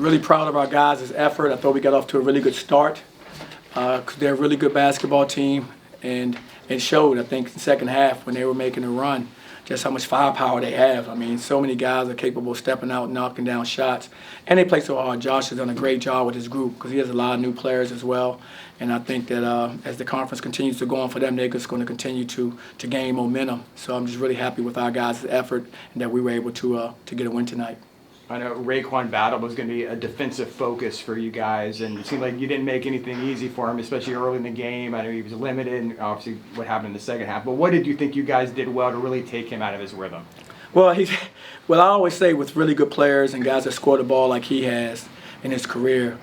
really proud of our guys' effort. I thought we got off to a really good start. They're a really good basketball team, and it showed, I think, in the second half when they were making a run, just how much firepower they have. I mean, so many guys are capable of stepping out and knocking down shots. And they play so hard. Josh has done a great job with his group because he has a lot of new players as well. And I think that as the conference continues to go on for them, they're just going to continue to gain momentum. So I'm just really happy with our guys' effort and that we were able to get a win tonight. I know Raekwon battle was going to be a defensive focus for you guys, and it seemed like you didn't make anything easy for him, especially early in the game. I know he was limited, and obviously what happened in the second half. But what did you think you guys did well to really take him out of his rhythm? Well, I always say with really good players and guys that score the ball like he has in his career,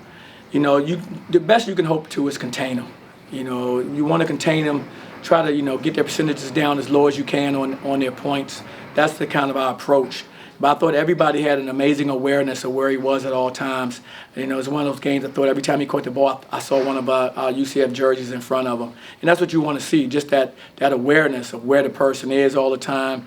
the best you can hope to is contain them. You want to contain them, try to get their percentages down as low as you can on their points. That's the kind of our approach. But I thought everybody had an amazing awareness of where he was at all times. It was one of those games I thought every time he caught the ball, I saw one of our UCF jerseys in front of him. And that's what you want to see, just that awareness of where the person is all the time,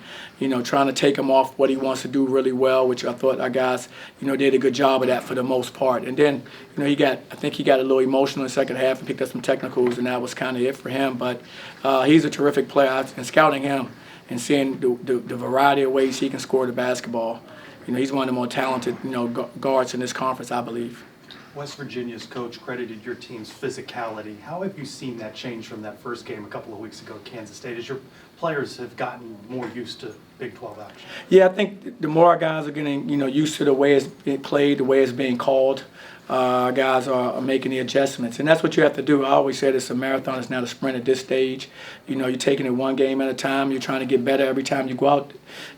trying to take him off what he wants to do really well, which I thought our guys, did a good job of that for the most part. And then, I think he got a little emotional in the second half and picked up some technicals, and that was kind of it for him. But he's a terrific player, and scouting him and seeing the variety of ways he can score the basketball. He's one of the more talented, guards in this conference, I believe. West Virginia's coach credited your team's physicality. How have you seen that change from that first game a couple of weeks ago at Kansas State as your players have gotten more used to Big 12 action? Yeah, I think the more our guys are getting, used to the way it's being played, the way it's being called, guys are making the adjustments. And that's what you have to do. I always said it's a marathon, it's not a sprint at this stage. You're taking it one game at a time. You're trying to get better every time you go out.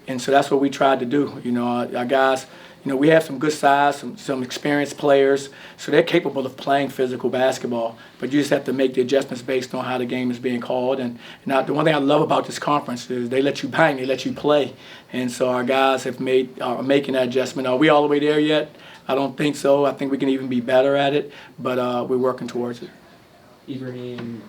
And so that's what we tried to do. Our guys, we have some good size, some experienced players, so they're capable of playing physical basketball. But you just have to make the adjustments based on how the game is being called. And now, the one thing I love about this conference is they let you bang, they let you play. And so our guys are making that adjustment. Are we all the way there yet? I don't think so. I think we can even be better at it, but we're working towards it. Ibrahim,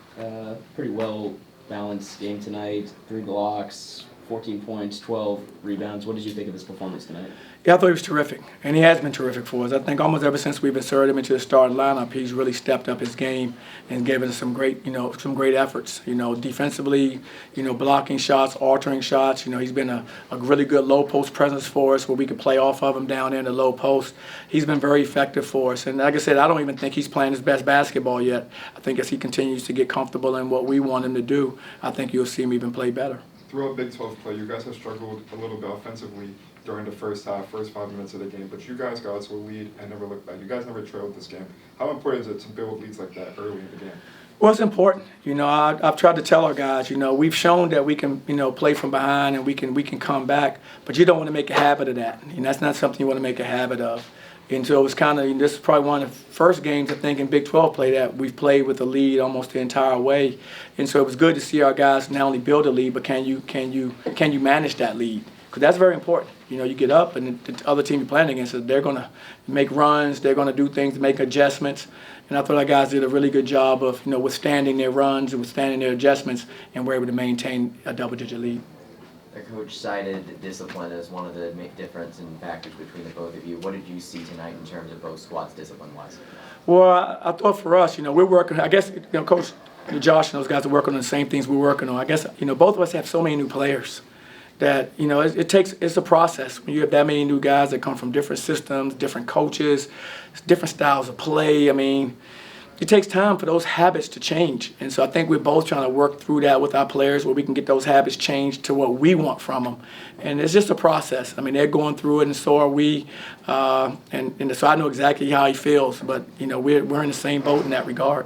pretty well-balanced game tonight, 3 blocks, 14 points, 12 rebounds. What did you think of his performance tonight? Yeah, I thought he was terrific, and he has been terrific for us. I think almost ever since we've inserted him into the starting lineup, he's really stepped up his game and given us some great efforts. Defensively, blocking shots, altering shots. He's been a really good low post presence for us, where we could play off of him down there in the low post. He's been very effective for us, and like I said, I don't even think he's playing his best basketball yet. I think as he continues to get comfortable in what we want him to do, I think you'll see him even play better. Throughout Big 12 play, you guys have struggled a little bit offensively during the first 5 minutes of the game, but you guys got to a lead and never looked back. You guys never trailed this game. How important is it to build leads like that early in the game? Well, it's important. I've tried to tell our guys, we've shown that we can, play from behind and we can come back, but you don't want to make a habit of that. And that's not something you want to make a habit of. And so it was this is probably one of the first games, I think, in Big 12 play that we've played with a lead almost the entire way. And so it was good to see our guys not only build a lead, but can you manage that lead? Because that's very important. You get up, and the other team you're playing against, they're going to make runs, they're going to do things, make adjustments. And I thought our guys did a really good job of withstanding their runs and withstanding their adjustments, and were able to maintain a double-digit lead. The coach cited discipline as one of the difference in factors between the both of you. What did you see tonight in terms of both squads discipline-wise? Well, I thought for us, we're working. I guess Coach Josh and those guys are working on the same things we're working on. I guess both of us have so many new players that it's a process when you have that many new guys that come from different systems, different coaches, different styles of play. It takes time for those habits to change. And so I think we're both trying to work through that with our players, where we can get those habits changed to what we want from them. And it's just a process. They're going through it, and so are we. And so I know exactly how he feels, but we're in the same boat in that regard.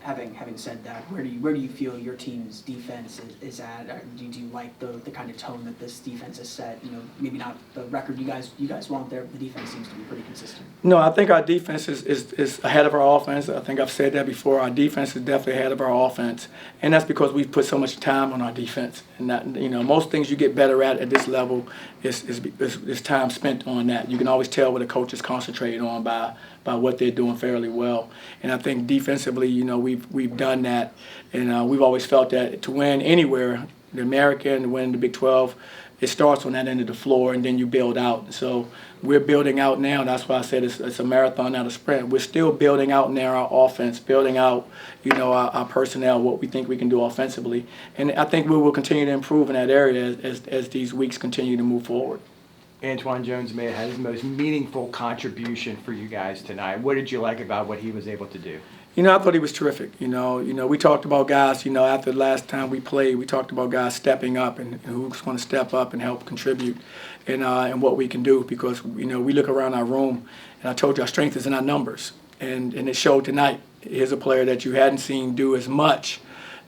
Having said that, where do you feel your team's defense is at? Do you like the kind of tone that this defense has set? Maybe not the record you guys want there, but the defense seems to be pretty consistent. No, I think our defense is ahead of our offense. I think I've said that before. Our defense is definitely ahead of our offense, and that's because we've put so much time on our defense. And that, most things you get better at this level is time spent on that. You can always tell what a coach is concentrating on by what they're doing fairly well. And I think defensively, we've done that, and we've always felt that to win anywhere, the American, to win the Big 12, it starts on that end of the floor, and then you build out. So we're building out now. That's why I said it's a marathon, not a sprint. We're still building out now our offense, building out, our personnel, what we think we can do offensively. And I think we will continue to improve in that area as these weeks continue to move forward. Antoine Jones may have had his most meaningful contribution for you guys tonight. What did you like about what he was able to do? I thought he was terrific. We talked about guys, after the last time we played, we talked about guys stepping up and who's going to step up and help contribute and what we can do because, we look around our room and I told you our strength is in our numbers. And it showed tonight. Here's a player that you hadn't seen do as much.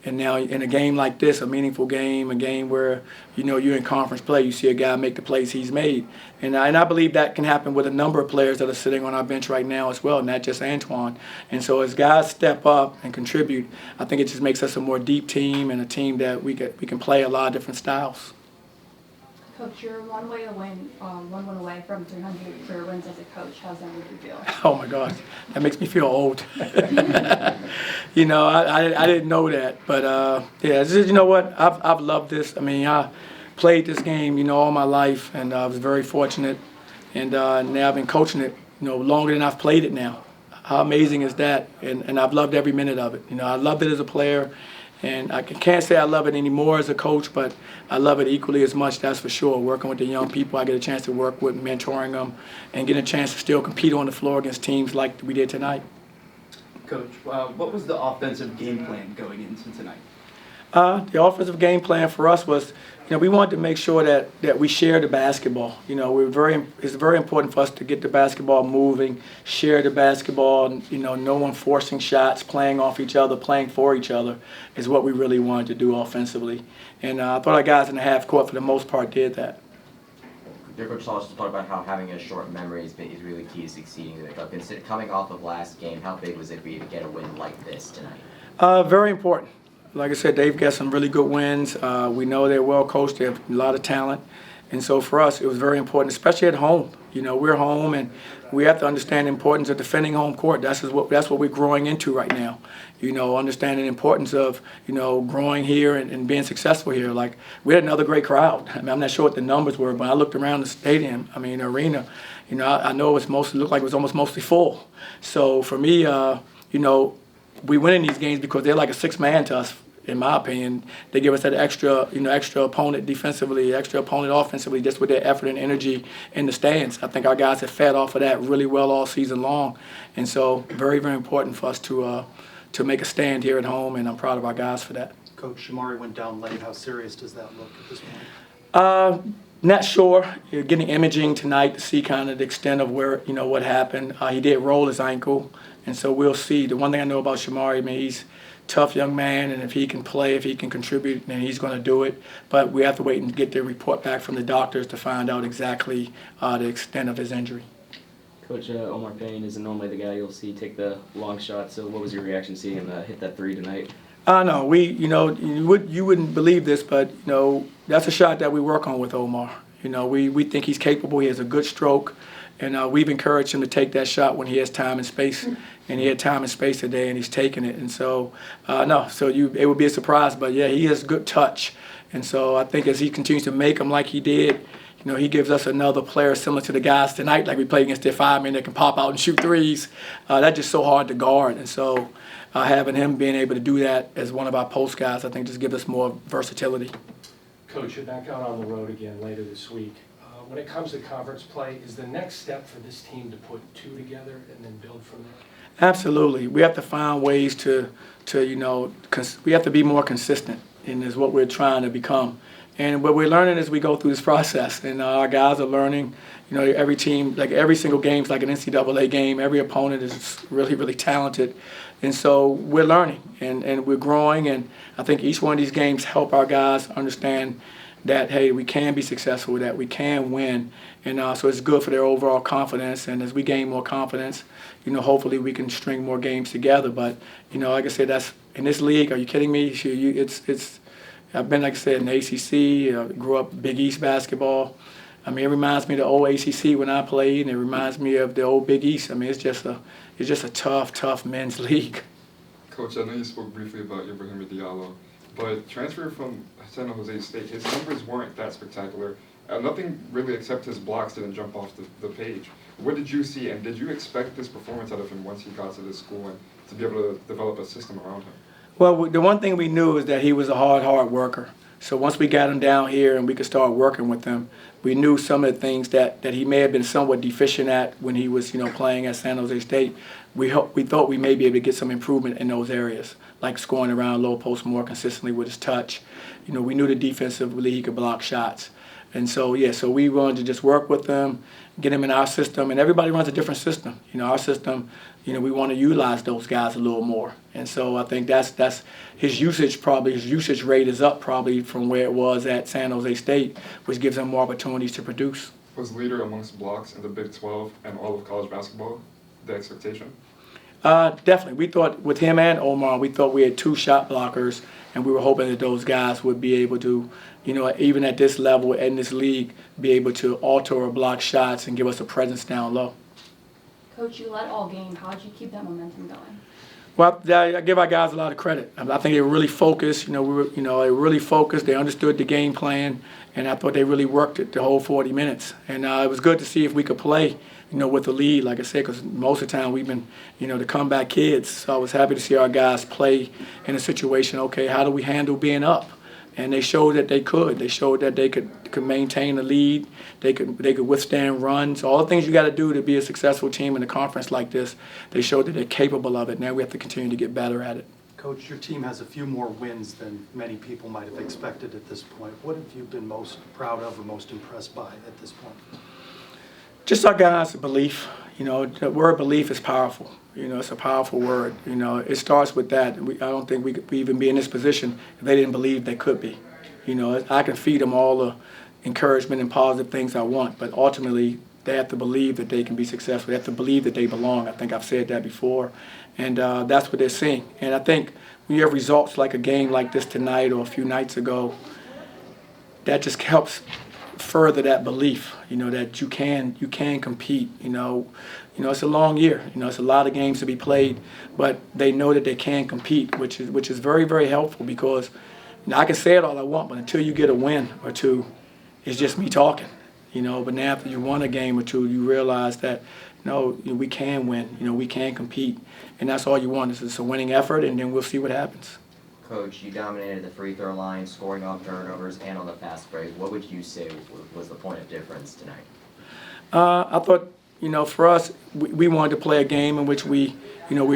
And now in a game like this, a meaningful game, a game where, you're in conference play, you see a guy make the plays he's made. And I believe that can happen with a number of players that are sitting on our bench right now as well, not just Antoine. And so as guys step up and contribute, I think it just makes us a more deep team and a team that we can play a lot of different styles. Coach, you're one win away from 300 career wins as a coach. How's that make you feel? Oh my gosh, that makes me feel old. I didn't know that, but yeah, it's just, what? I've loved this. I mean, I played this game, all my life, and I was very fortunate. And now I've been coaching it, longer than I've played it now. How amazing is that? And I've loved every minute of it. I loved it as a player. And I can't say I love it anymore as a coach, but I love it equally as much, that's for sure. Working with the young people, I get a chance to work with, mentoring them, and get a chance to still compete on the floor against teams like we did tonight. Coach, what was the offensive game plan going into tonight? The offensive game plan for us was, we wanted to make sure that we share the basketball. It's very important for us to get the basketball moving, share the basketball, no one forcing shots, playing off each other, playing for each other is what we really wanted to do offensively. And I thought our guys in the half court for the most part did that. Your coach also talked about how having a short memory is really key to succeeding. Coming off of last game, how big was it for you to get a win like this tonight? Very important. Like I said, they've got some really good wins. We know they're well coached. They have a lot of talent. And so for us, it was very important, especially at home. We're home, and we have to understand the importance of defending home court. That's what we're growing into right now. Understanding the importance of, growing here and being successful here. Like, we had another great crowd. I mean, I'm not sure what the numbers were, but I looked around the stadium, the arena. I know it looked like it was almost mostly full. So for me, we win in these games because they're like a six-man to us. In my opinion, they give us that extra opponent defensively, extra opponent offensively, just with their effort and energy in the stands. I think our guys have fed off of that really well all season long, and so very, very important for us to make a stand here at home, and I'm proud of our guys for that. Coach, Shamari went down late. How serious does that look at this point? Not sure. You're getting imaging tonight to see kind of the extent of where what happened. He did roll his ankle, and so we'll see. The one thing I know about Shamari, he's tough young man, and if he can play, if he can contribute, then he's going to do it. But we have to wait and get the report back from the doctors to find out exactly the extent of his injury. Coach, Omar Payne isn't normally the guy you'll see take the long shot, so what was your reaction seeing him hit that three tonight? No, you wouldn't believe this, but that's a shot that we work on with Omar. We think he's capable. He has a good stroke, and we've encouraged him to take that shot when he has time and space. And he had time and space today, and he's taking it. And so, it would be a surprise, but yeah, he has good touch. And so I think as he continues to make them like he did, he gives us another player similar to the guys tonight, like we played against their five-man that can pop out and shoot threes. That's just so hard to guard. And so having him being able to do that as one of our post guys, I think just gives us more versatility. Coach, you're back out on the road again later this week. When it comes to conference play, is the next step for this team to put two together and then build from there? Absolutely. We have to find ways to we have to be more consistent, and is what we're trying to become. And what we're learning as we go through this process, and our guys are learning. Every team, like every single game is like an NCAA game. Every opponent is really, really talented. And so we're learning, and we're growing, and I think each one of these games help our guys understand that, hey, we can be successful, that we can win. And so it's good for their overall confidence. And as we gain more confidence, hopefully we can string more games together. But, like I said, that's in this league, are you kidding me? I've been, like I said, in the ACC, grew up Big East basketball. It reminds me of the old ACC when I played, and it reminds me of the old Big East. It's just a tough men's league. Coach, I know you spoke briefly about Ibrahim, but transfer from San Jose State, his numbers weren't that spectacular. Nothing really except his blocks didn't jump off the page. What did you see, and did you expect this performance out of him once he got to this school and to be able to develop a system around him? Well, the one thing we knew is that he was a hard worker. So once we got him down here and we could start working with him, we knew some of the things that he may have been somewhat deficient at when he was, playing at San Jose State. We thought we may be able to get some improvement in those areas, like scoring around low post more consistently with his touch. We knew the defensively he could block shots. And so, so we wanted to just work with them, get him in our system, and everybody runs a different system. Our system, we want to utilize those guys a little more. And so I think that's his usage rate is up probably from where it was at San Jose State, which gives him more opportunities to produce. Was leader amongst blocks in the Big 12 and all of college basketball the expectation? Definitely. We thought with him and Omar, we thought we had 2 shot blockers, and we were hoping that those guys would be able to, even at this level in this league, be able to alter or block shots and give us a presence down low. Coach, you led all game. How did you keep that momentum going? Well, I give our guys a lot of credit. I think they were really focused. They were really focused. They understood the game plan, and I thought they really worked it the whole 40 minutes. And it was good to see if we could play, with the lead, like I said, because most of the time we've been, the comeback kids. So I was happy to see our guys play in a situation. Okay, how do we handle being up? And they showed that they could. They showed that they could maintain the lead. They could withstand runs. All the things you got to do to be a successful team in a conference like this. They showed that they're capable of it. Now we have to continue to get better at it. Coach, your team has a few more wins than many people might have expected at this point. What have you been most proud of or most impressed by at this point? Just our guys' belief. The word belief is powerful. It's a powerful word. It starts with that. I don't think we could even be in this position if they didn't believe they could be. I can feed them all the encouragement and positive things I want, but ultimately they have to believe that they can be successful. They have to believe that they belong. I think I've said that before, and that's what they're seeing. And I think when you have results like a game like this tonight or a few nights ago, that just helps further that belief, that you can compete. It's a long year. It's a lot of games to be played, but they know that they can compete, which is very, very helpful because I can say it all I want, but until you get a win or two, it's just me talking. But now after you won a game or two, you realize that we can win. We can compete, and that's all you want. It's a winning effort, and then we'll see what happens. Coach, you dominated the free throw line, scoring off turnovers and on the fast break. What would you say was the point of difference tonight? I thought, for us, we wanted to play a game in which we're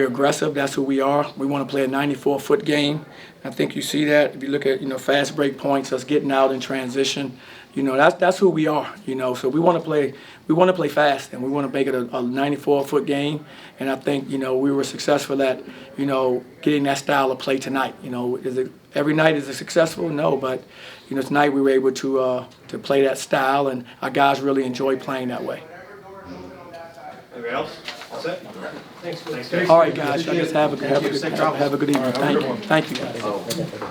aggressive. That's who we are. We want to play a 94-foot game. I think you see that if you look at fast break points, us getting out in transition. That's who we are. So we want to play fast, and we want to make it a 94-foot game. And I think we were successful at getting that style of play tonight. Every night is it successful? No, but tonight we were able to play that style, and our guys really enjoy playing that way. Anybody else? All set? Thanks. All right, guys. I guess have a good evening. Have a good evening. Thank you. Thank you, guys.